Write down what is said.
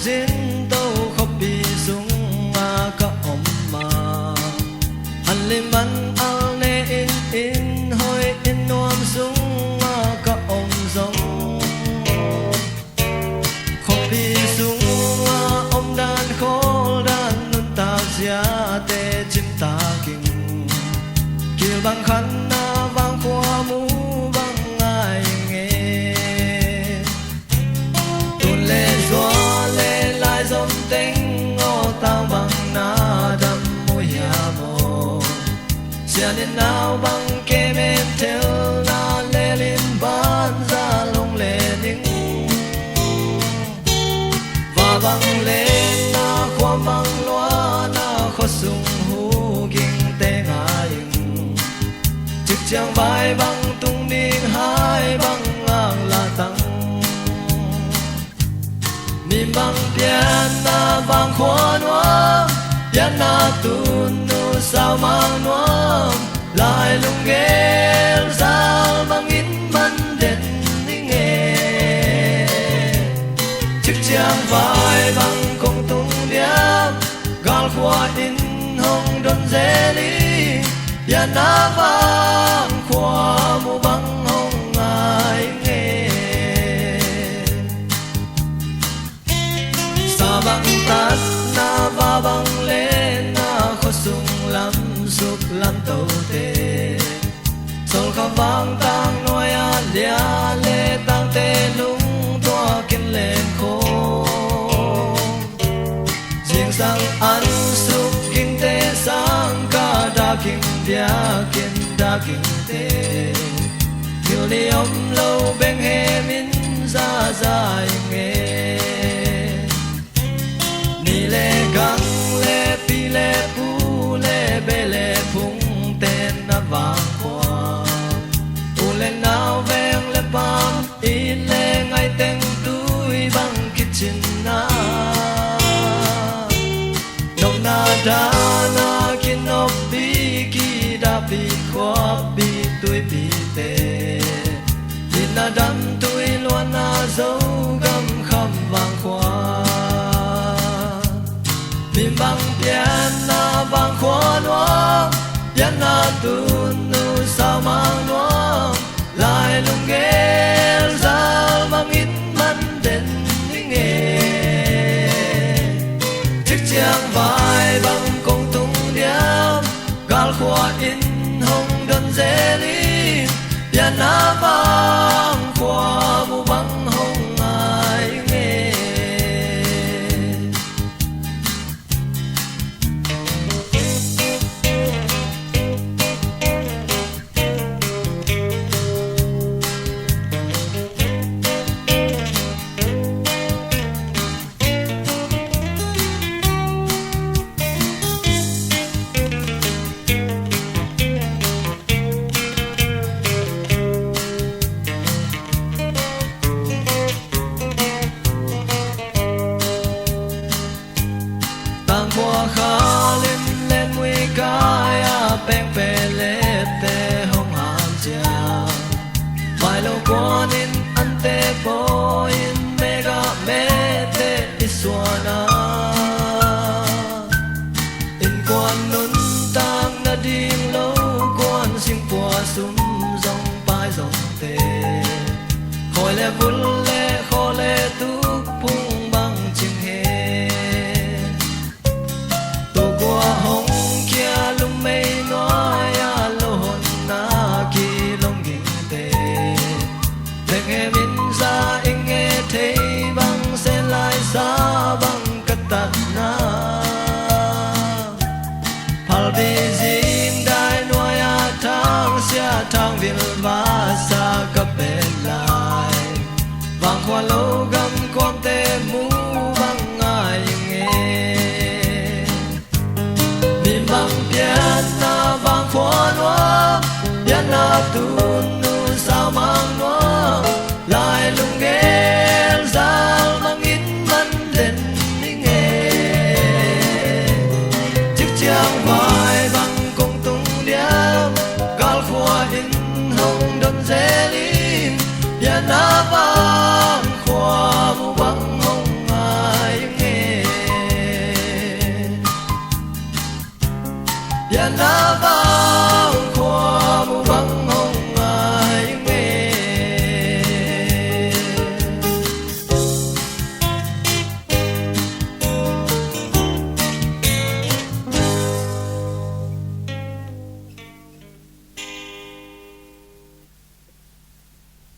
Zin tàu khóc bị sung mà cả mà anh lên bắn ao nê in hơi in noam sung mà cả giống khóc bị sung mà đàn khô đàn nun ta giá tê chim ta kinh kiều bằng khăn na vang qua mũ bằng ai nghe tuôn lệ gió dòng tình ngô tao bằng na đâm môi hà mồ xia nên nào bằng kê men theo na lê lên ban ra lông lê nính và bằng lên na khoa bằng loa na khó sung hú kinh tê ngài trực trang vai bằng tung điên hai bằng ngang là tăng mìm bằng piano vang khoa noam piano tun nu sao mang noam lại lung ghé sao bằng in man đến nghe chiếc trang vai bằng công tung điệp gal khoa in hồng đơn dễ lý piano vang khoa mu bằng hồng ai nghe bằng tát na va bằng lên na khó sung lắm sụp lắm tàu tê sol kham vang tang noi a lia lê tang tê lung toa kinh lên khô riêng sang ăn sụp kinh tê sang cả đa kinh đa kinh tê nhiều li om lâu bên hè min ra dài nghe lê găng lê pi lê pu lê bê lê phung tên na vàng khoa u lê nào ven lê băng in lê ngay tên túi bằng kitchen na nông na đa na kin nộp bi ki đa bi khoa bi túi bi tê in na đâm túi loan na dấu găm khăm vàng khoa mìm bằng piano vang khoa noam piano tun nu sao mang noam lại lung ghé sao mang ít man đến nghe chiếc trang vai bằng công tung điệp gal khoa in hồng đơn dễ lý piano vang khoa mu bằng hồng ai nghe mùa khá lên nguy cái beng bè lê tê hồng hàn cha vài lâu qua nên ăn tê po in mega mê tê isuana in quan nun tang na ding lâu quan sing qua sum dòng pai dòng tê khôi lê vun lê khô lê tu phung bằng chừng hè hồng kia lung mây nói a lô hồn na ki long ging tê để nghe min ra in nghe thấy bằng sẽ lại xa bằng cắt tạt na phal bi zin dai nói a thang sia thang vil va sa cặp bên lại vang khoa lâu gam con tê mu bang ai nghe niềm bang pian na bang khoan hoa pian na tun nu sao mang hoa lại lung gel zal mang in man lên nghe chiếc chiang vai bang công tung điam gal khoa in hồng đâm dê lim pian na